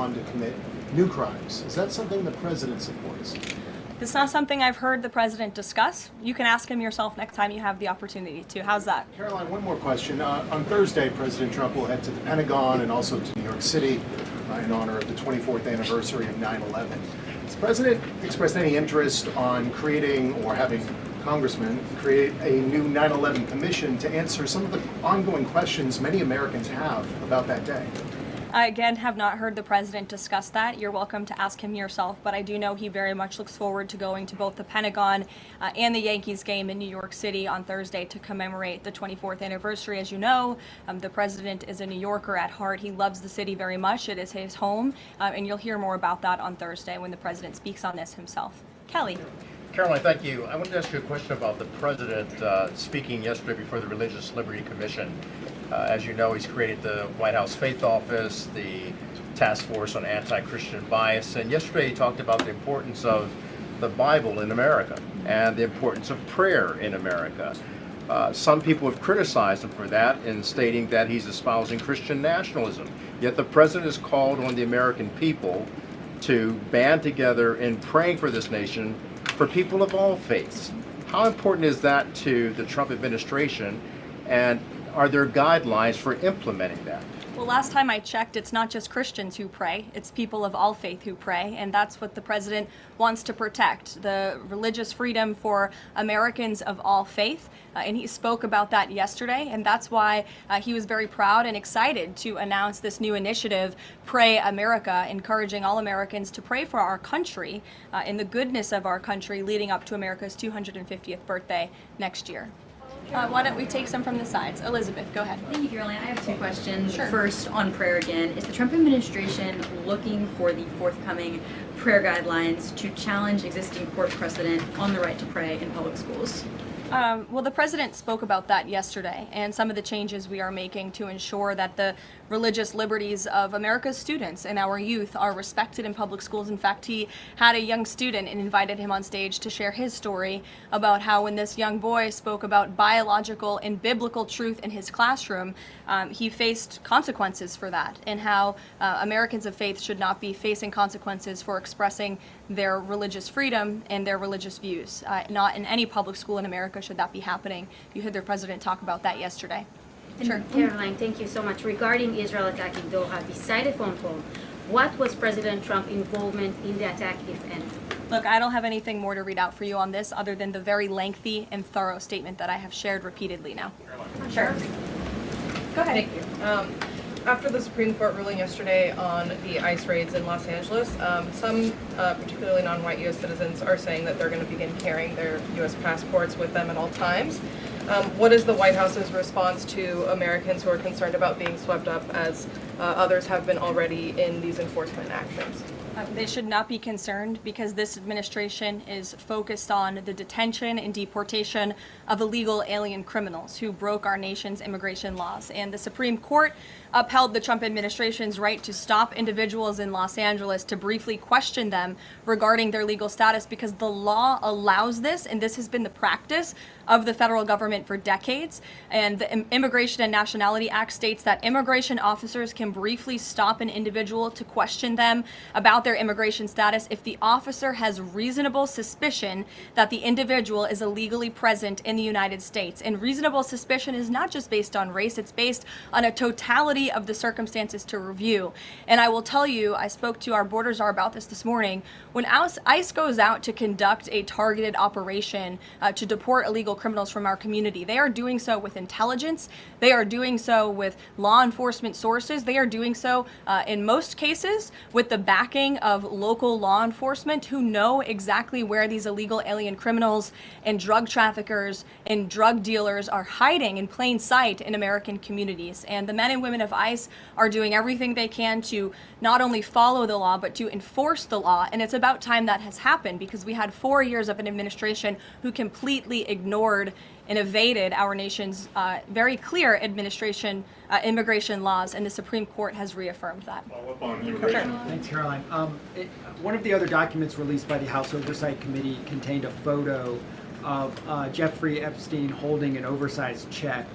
on to commit new crimes. Is that something the president supports? It's not something I've heard the president discuss. You can ask him yourself next time you have the opportunity to. How's that? Caroline, one more question. On Thursday, President Trump will head to the Pentagon and also to New York City in honor of the 24th anniversary of 9/11. Has the president expressed any interest on creating or having congressmen create a new 9/11 commission to answer some of the ongoing questions many Americans have about that day? I, again, have not heard the president discuss that. You're welcome to ask him yourself, but I do know he very much looks forward to going to both the Pentagon and the Yankees game in New York City on Thursday to commemorate the 24th anniversary. As you know, the president is a New Yorker at heart. He loves the city very much. It is his home, and you'll hear more about that on Thursday when the president speaks on this himself. Kelly. Caroline, thank you. I wanted to ask you a question about the president speaking yesterday before the Religious Liberty Commission. As you know, he's created the White House Faith Office, the Task Force on Anti-Christian Bias, and yesterday he talked about the importance of the Bible in America and the importance of prayer in America. Some people have criticized him for that in stating that he's espousing Christian nationalism. Yet the president has called on the American people to band together in praying for this nation for people of all faiths. How important is that to the Trump administration, and are there guidelines for implementing that? Well, last time I checked, it's not just Christians who pray, it's people of all faith who pray, and that's what the president wants to protect, the religious freedom for Americans of all faith. And he spoke about that yesterday, and that's why he was very proud and excited to announce this new initiative, Pray America, encouraging all Americans to pray for our country and the goodness of our country leading up to America's 250th birthday next year. Why don't we take some from the sides? Elizabeth, go ahead. Thank you, Caroline. I have two questions. Sure. First, on prayer again. Is the Trump administration looking for the forthcoming prayer guidelines to challenge existing court precedent on the right to pray in public schools? Well, the president spoke about that yesterday, and some of the changes we are making to ensure that the religious liberties of America's students and our youth are respected in public schools. In fact, he had a young student and invited him on stage to share his story about how when this young boy spoke about biological and biblical truth in his classroom, he faced consequences for that, and how Americans of faith should not be facing consequences for expressing their religious freedom and their religious views. Not in any public school in America should that be happening. You heard the president talk about that yesterday. Sure. Caroline, thank you so much. Regarding Israel attacking Doha, beside the phone call, what was President Trump's involvement in the attack, if any? Look, I don't have anything more to read out for you on this other than the very lengthy and thorough statement that I have shared repeatedly now. Sure. Go ahead. Thank you. After the Supreme Court ruling yesterday on the ICE raids in Los Angeles, some particularly non-white U.S. citizens are saying that they're going to begin carrying their U.S. passports with them at all times. What is the White House's response to Americans who are concerned about being swept up, as others have been already, in these enforcement actions? They should not be concerned, because this administration is focused on the detention and deportation of illegal alien criminals who broke our nation's immigration laws. And the Supreme Court upheld the Trump administration's right to stop individuals in Los Angeles to briefly question them regarding their legal status, because the law allows this, and this has been the practice of the federal government for decades. And the Immigration and Nationality Act states that immigration officers can briefly stop an individual to question them about their immigration status if the officer has reasonable suspicion that the individual is illegally present in the United States. And reasonable suspicion is not just based on race, it's based on a totality of the circumstances to review. And I will tell you, I spoke to our border czar about this morning. When ICE goes out to conduct a targeted operation to deport illegal criminals from our community, they are doing so with intelligence, they are doing so with law enforcement sources, they are doing so in most cases with the backing of local law enforcement who know exactly where these illegal alien criminals and drug traffickers and drug dealers are hiding in plain sight in American communities. And the men and women of ICE are doing everything they can to not only follow the law, but to enforce the law. And it's about time that has happened, because we had 4 years of an administration who completely ignored and evaded our nation's very clear immigration laws, and the Supreme Court has reaffirmed that. Thanks, Caroline. One of the other documents released by the House Oversight Committee contained a photo of Jeffrey Epstein holding an oversized check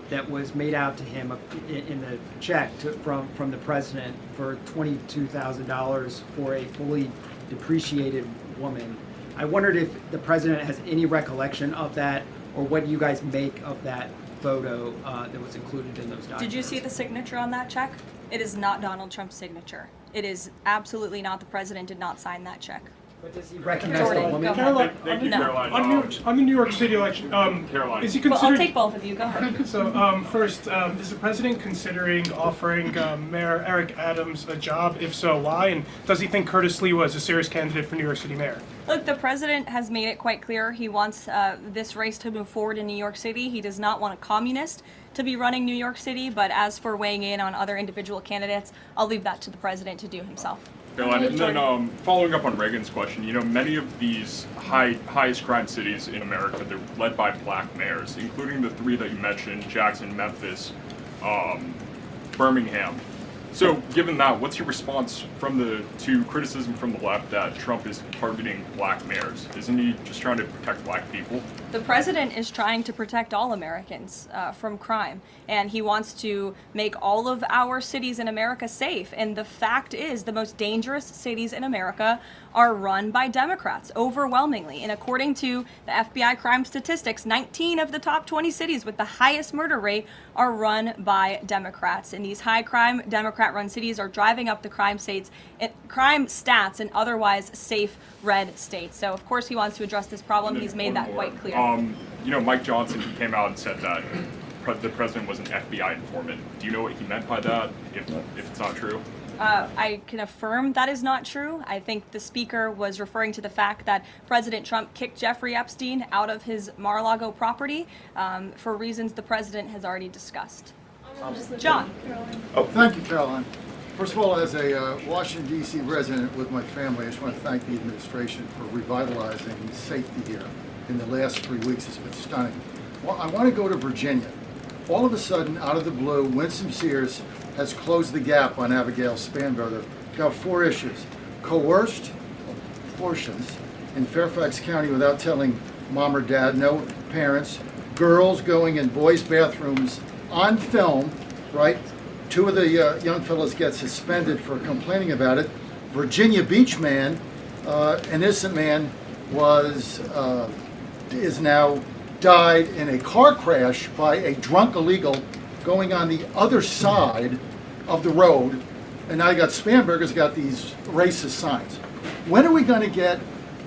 that was made out to him in the check from the president for $22,000 for a fully depreciated woman. I wondered if the president has any recollection of that, or what you guys make of that photo that was included in those documents. Did you see the signature on that check? It is not Donald Trump's signature. It is absolutely not. The president did not sign that check. But does he recognize Jordan, the go woman? ahead. Caroline, Thank you, No. Caroline. on the New York City election, Caroline. is he Well, I'll considering? take both of you. Go ahead. So first, is the president considering offering Mayor Eric Adams a job? If so, why? And does he think Curtis Sliwa is a serious candidate for New York City mayor? Look, the president has made it quite clear he wants this race to move forward in New York City. He does not want a communist to be running New York City, but as for weighing in on other individual candidates, I'll leave that to the president to do himself. Caroline, and then following up on Reagan's question, many of these highest crime cities in America, they're led by black mayors, including the three that you mentioned, Jackson, Memphis, Birmingham. So given that, what's your response to criticism from the left that Trump is targeting black mayors? Isn't he just trying to protect black people? The president is trying to protect all Americans from crime, and he wants to make all of our cities in America safe. And the fact is, the most dangerous cities in America are run by Democrats, overwhelmingly. And according to the FBI crime statistics, 19 of the top 20 cities with the highest murder rate are run by Democrats. And these high-crime, Democrat-run cities are driving up the crime stats in otherwise safe red states. So, of course, he wants to address this problem. He's made that quite clear. Mike Johnson, he came out and said that the president was an FBI informant. Do you know what he meant by that, if it's not true? I can affirm that is not true. I think the speaker was referring to the fact that President Trump kicked Jeffrey Epstein out of his Mar-a-Lago property for reasons the president has already discussed. John. Oh, thank you, Caroline. First of all, as a Washington, D.C. resident with my family, I just want to thank the administration for revitalizing safety here in the last 3 weeks. It's been stunning. Well, I want to go to Virginia. All of a sudden, out of the blue, Winsome Sears has closed the gap on Abigail Spanberger. Got 4 issues. Coerced abortions in Fairfax County without telling mom or dad, no parents, girls going in boys' bathrooms on film, right? 2 of the young fellows get suspended for complaining about it. Virginia Beach man, an innocent man, is now died in a car crash by a drunk illegal going on the other side of the road. And now you got Spanberger's got these racist signs. When are we going to get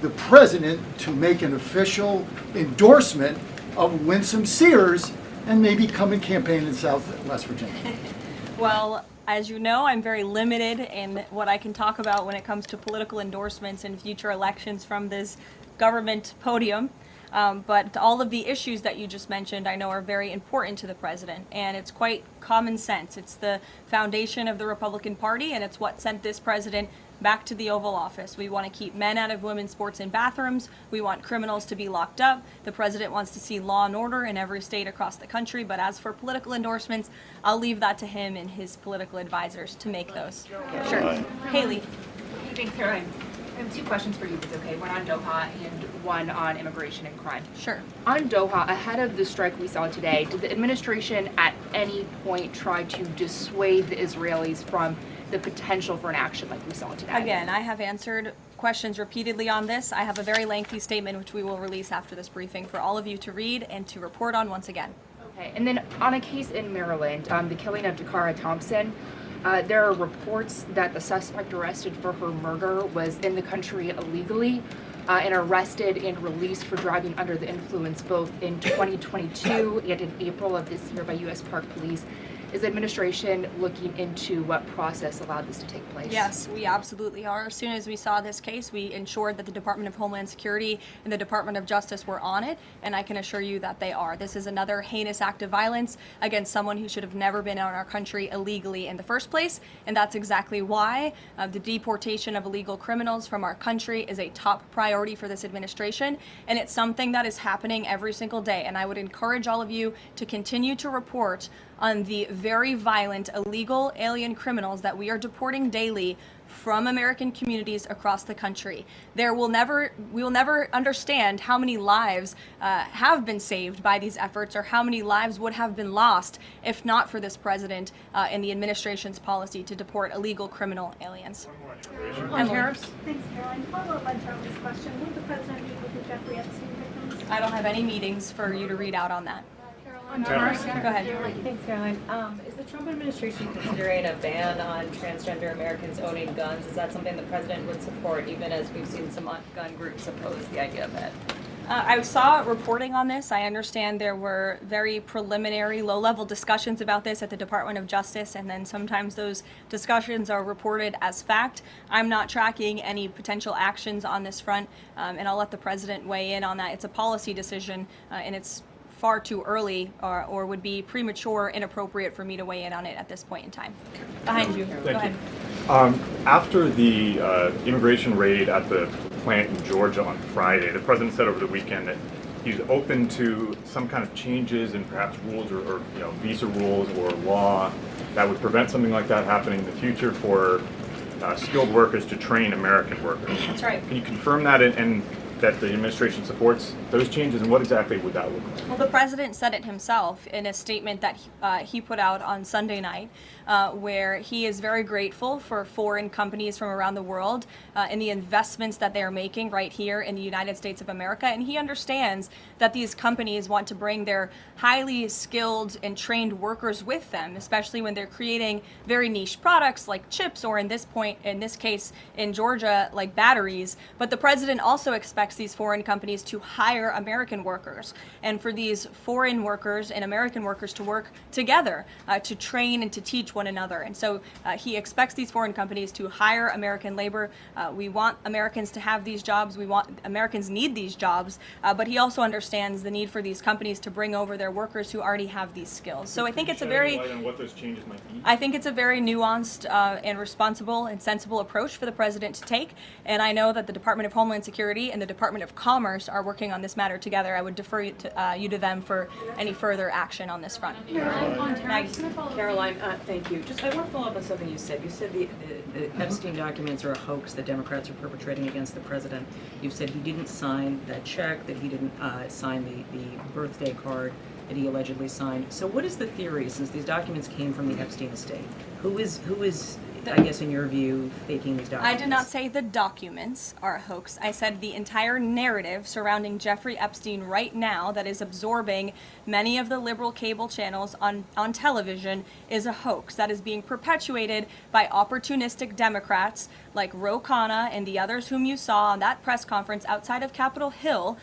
the president to make an official endorsement of Winsome Sears and maybe come and campaign in Southwest Virginia? Well, as you know, I'm very limited in what I can talk about when it comes to political endorsements in future elections from this government podium. But all of the issues that you just mentioned, I know, are very important to the president, and it's quite common sense. It's the foundation of the Republican Party, and it's what sent this president back to the Oval Office. We want to keep men out of women's sports and bathrooms. We want criminals to be locked up. The president wants to see law and order in every state across the country. But as for political endorsements, I'll leave that to him and his political advisors to make those. Sure. Haley. Thanks, Caroline. I have 2 questions for you, if it's okay. One on Doha and one on immigration and crime. Sure. On Doha, ahead of the strike we saw today, did the administration at any point try to dissuade the Israelis from the potential for an action like we saw today? Again, I have answered questions repeatedly on this. I have a very lengthy statement which we will release after this briefing for all of you to read and to report on once again. Okay, and then on a case in Maryland, the killing of Dakara Thompson, there are reports that the suspect arrested for her murder was in the country illegally and arrested and released for driving under the influence both in 2022 and in April of this year by U.S. Park Police. Is the administration looking into what process allowed this to take place? Yes, we absolutely are. As soon as we saw this case, we ensured that the Department of Homeland Security and the Department of Justice were on it, and I can assure you that they are. This is another heinous act of violence against someone who should have never been in our country illegally in the first place, and that's exactly why the deportation of illegal criminals from our country is a top priority for this administration, and it's something that is happening every single day. And I would encourage all of you to continue to report on the very violent, illegal alien criminals that we are deporting daily from American communities across the country. We will never understand how many lives have been saved by these efforts, or how many lives would have been lost if not for this president and the administration's policy to deport illegal criminal aliens. On tariffs? Thanks, Caroline. Follow up on Charlie's question. Will the president meet with the Jeffrey Epstein victims? I don't have any meetings for you to read out on that. On tariffs? Go ahead. Thanks, Caroline. Is the Trump administration considering a ban on transgender Americans owning guns? Is that something the president would support, even as we've seen some gun groups oppose the idea of it? I saw reporting on this. I understand there were very preliminary, low-level discussions about this at the Department of Justice, and then sometimes those discussions are reported as fact. I'm not tracking any potential actions on this front, and I'll let the president weigh in on that. It's a policy decision, and it's far too early or would be premature, inappropriate for me to weigh in on it at this point in time. Behind you. Go ahead. After the immigration raid at the plant in Georgia on Friday, the president said over the weekend that he's open to some kind of changes in perhaps rules or visa rules or law that would prevent something like that happening in the future for skilled workers to train American workers. That's right. Can you confirm that and that the administration supports those changes, and what exactly would that look like? Well, the president said it himself in a statement that he put out on Sunday night, where he is very grateful for foreign companies from around the world and the investments that they are making right here in the United States of America. And he understands that these companies want to bring their highly skilled and trained workers with them, especially when they're creating very niche products like chips, or in this case in Georgia, like batteries. But the president also expects these foreign companies to hire American workers, and for these foreign workers and American workers to work together to train and to teach one another. And so he expects these foreign companies to hire American labor. We want Americans to have these jobs. Americans need these jobs, but he also understands the need for these companies to bring over their workers who already have these skills. So I think it's a very, what those changes might be? I think it's a very nuanced and responsible and sensible approach for the president to take. And I know that the Department of Homeland Security and the Department of Commerce are working on this matter together. I would defer you to them for any further action on this front. Caroline, thank you. Just I want to follow up on something you said. You said the Epstein documents are a hoax that Democrats are perpetrating against the president. You said he didn't sign that check, that he didn't sign the birthday card that he allegedly signed. So what is the theory, since these documents came from the Epstein estate? Who is I guess in your view, faking these documents? I did not say the documents are a hoax. I said the entire narrative surrounding Jeffrey Epstein right now that is absorbing many of the liberal cable channels on television is a hoax that is being perpetuated by opportunistic Democrats like Ro Khanna and the others whom you saw on that press conference outside of Capitol Hill,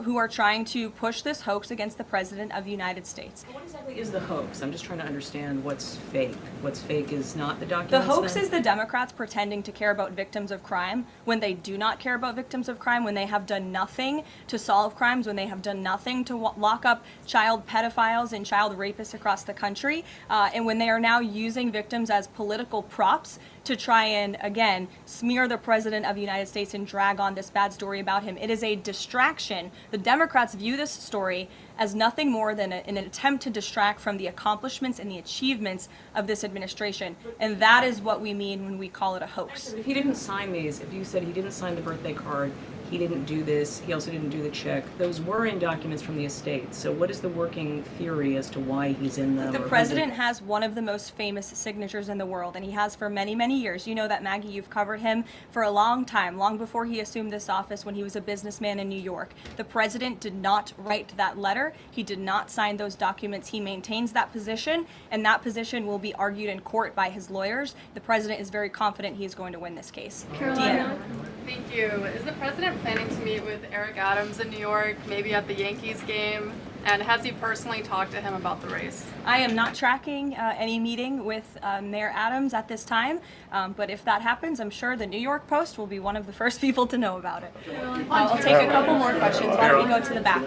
who are trying to push this hoax against the President of the United States. What exactly is the hoax? I'm just trying to understand what's fake. What's fake is not the documents. The hoax then? is the Democrats pretending to care about victims of crime when they do not care about victims of crime, when they have done nothing to solve crimes, when they have done nothing to lock up child pedophiles and child rapists across the country, and when they are now using victims as political props to try and, again, smear the President of the United States and drag on this bad story about him. It is a distraction. The Democrats view this story as nothing more than an attempt to distract from the accomplishments and the achievements of this administration. And that is what we mean when we call it a hoax. If he didn't sign these, if you said he didn't sign the birthday card, he didn't do this, he also didn't do the check, those were in documents from the estate. So what is the working theory as to why he's in them? The president has one of the most famous signatures in the world, and he has for many, many years. You know that, Maggie, you've covered him for a long time, long before he assumed this office when he was a businessman in New York. The president did not write that letter. He did not sign those documents. He maintains that position, and that position will be argued in court by his lawyers. The president is very confident he is going to win this case. Caroline, thank you. Is the president planning to meet with Eric Adams in New York, maybe at the Yankees game? And has he personally talked to him about the race? I am not tracking any meeting with Mayor Adams at this time, but if that happens, I'm sure the New York Post will be one of the first people to know about it. I'll take a couple more questions. Why don't we go to the back?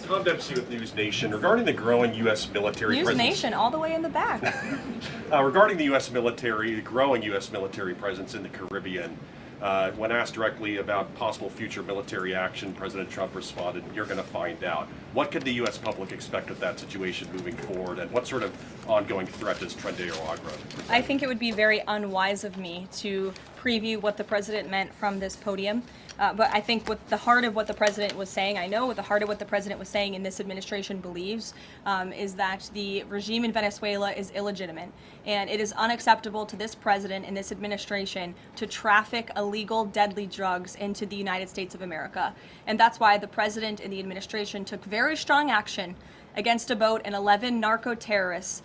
Tom Dempsey with News Nation. Regarding the growing U.S. military News presence... Nation, all the way in the back. Regarding the U.S. military, the growing U.S. military presence in the Caribbean, When asked directly about possible future military action, President Trump responded, "You're going to find out." What could the U.S. public expect of that situation moving forward, and what sort of ongoing threat does Trendeo Agro present? I think it would be very unwise of me to preview what the president meant from this podium. But I think what the heart of what the president was saying, I know what the heart of what the president was saying in this administration believes, is that the regime in Venezuela is illegitimate. And it is unacceptable to this president and this administration to traffic illegal, deadly drugs into the United States of America. And that's why the president and the administration took very strong action against a boat and 11 narco-terrorists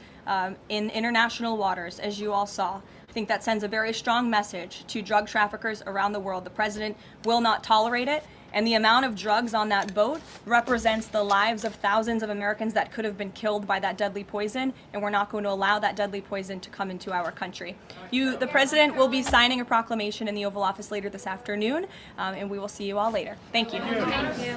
in international waters, as you all saw. I think that sends a very strong message to drug traffickers around the world. The president will not tolerate it, and the amount of drugs on that boat represents the lives of thousands of Americans that could have been killed by that deadly poison, and we're not going to allow that deadly poison to come into our country. The president will be signing a proclamation in the Oval Office later this afternoon, and we will see you all later. Thank you. Thank you.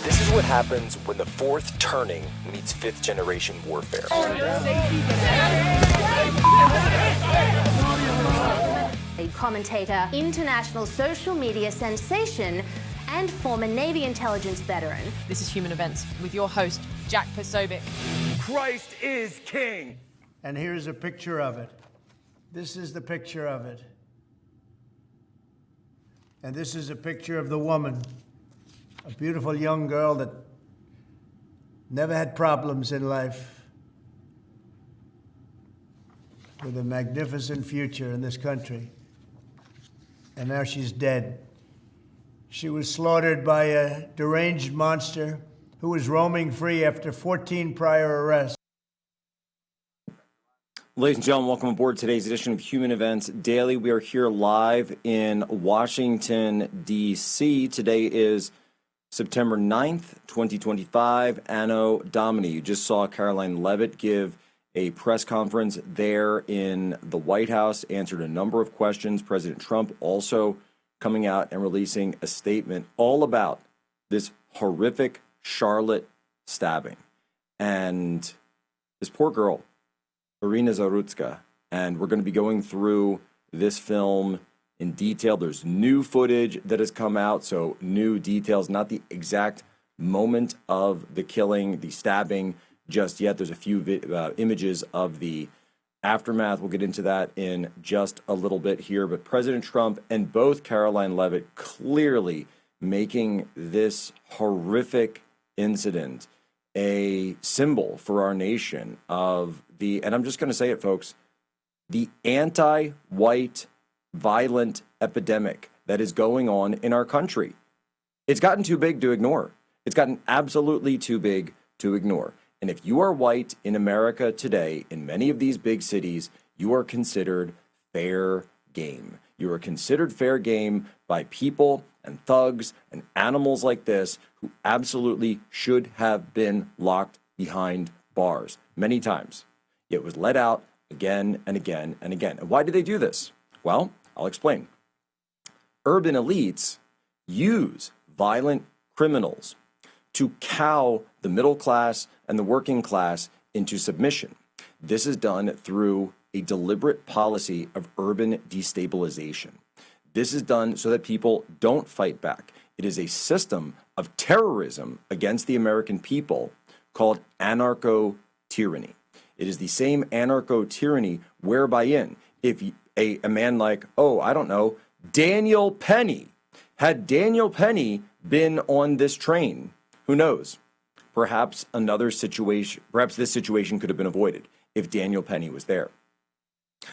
This is what happens when the fourth turning meets fifth generation warfare. A commentator, international social media sensation, and former Navy intelligence veteran. This is Human Events with your host, Jack Posobiec. Christ is king. And here's a picture of it. This is the picture of it. And this is a picture of the woman. A beautiful young girl that never had problems in life, with a magnificent future in this country. And now she's dead. She was slaughtered by a deranged monster who was roaming free after 14 prior arrests. Ladies and gentlemen, welcome aboard today's edition of Human Events Daily. We are here live in Washington, D.C. Today is September 9th, 2025, Anno Domini. You just saw Caroline Leavitt give a press conference there in the White House, answered a number of questions. President Trump also coming out and releasing a statement all about this horrific Charlotte stabbing. And this poor girl, Marina Sky, and we're going to be going through this film in detail. There's new footage that has come out, so new details, not the exact moment of the killing, the stabbing just yet. There's a few images of the aftermath. We'll get into that in just a little bit here. But President Trump and both Caroline Leavitt clearly making this horrific incident a symbol for our nation of the, and I'm just going to say it, folks, the anti-white violent epidemic that is going on in our country. It's gotten too big to ignore. It's gotten absolutely too big to ignore. And if you are white in America today, in many of these big cities, you are considered fair game. You are considered fair game by people and thugs and animals like this who absolutely should have been locked behind bars many times. It was let out again and again and again. And why do they do this? Well, I'll explain. Urban elites use violent criminals to cow the middle class and the working class into submission. This is done through a deliberate policy of urban destabilization. This is done so that people don't fight back. It is a system of terrorism against the American people called anarcho-tyranny. It is the same anarcho-tyranny whereby if a man like, Daniel Penny, had Daniel Penny been on this train, who knows? Perhaps this situation could have been avoided if Daniel Penny was there.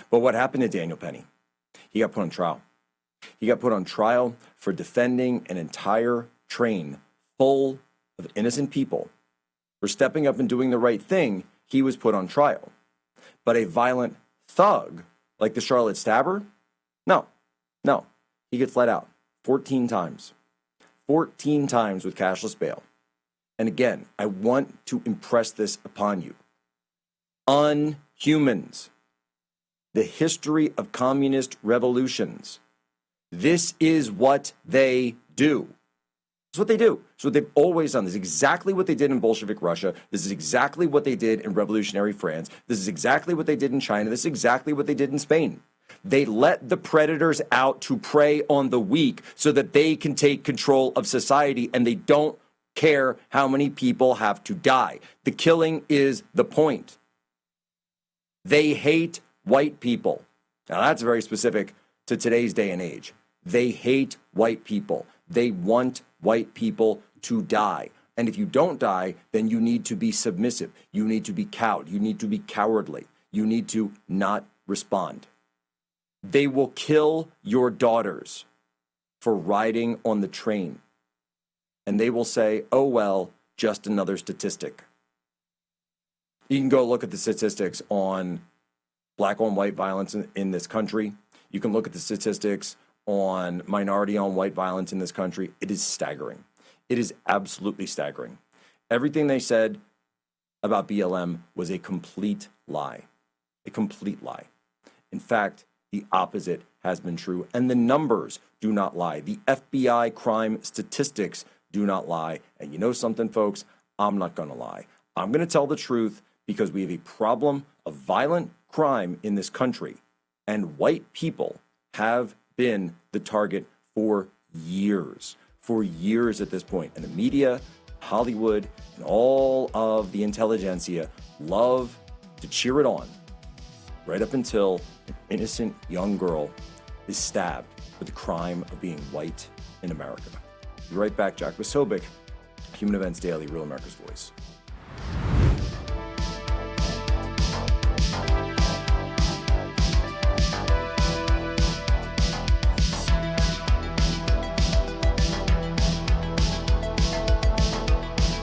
But what happened to Daniel Penny? He got put on trial. He got put on trial for defending an entire train full of innocent people. For stepping up and doing the right thing, he was put on trial. But a violent thug like the Charlotte stabber? No. He gets let out 14 times. 14 times with cashless bail. And again, I want to impress this upon you. Unhumans. The history of communist revolutions. This is what they do. This is That's what they do. It's what they've always done. This is exactly what they did in Bolshevik Russia. This is exactly what they did in revolutionary France. This is exactly what they did in China. This is exactly what they did in Spain. They let the predators out to prey on the weak so that they can take control of society, and they don't care how many people have to die. The killing is the point. They hate white people. Now, that's very specific to today's day and age. They hate white people. They want white people to die. And if you don't die, then you need to be submissive. You need to be cowed. You need to be cowardly. You need to not respond. They will kill your daughters for riding on the train. And they will say, oh, well, just another statistic. You can go look at the statistics on black on white violence in this country. You can look at the statistics on minority on white violence in this country. It is staggering. It is absolutely staggering. Everything they said about BLM was a complete lie. A complete lie. In fact, the opposite has been true, and the numbers do not lie. The FBI crime statistics do not lie. And you know something, folks? I'm not going to lie. I'm going to tell the truth because we have a problem of violent crime in this country, and white people have been the target for years at this point. And the media, Hollywood, and all of the intelligentsia love to cheer it on right up until an innocent young girl is stabbed for the crime of being white in America. Be right back. Jack Posobiec, Human Events Daily, Real America's Voice.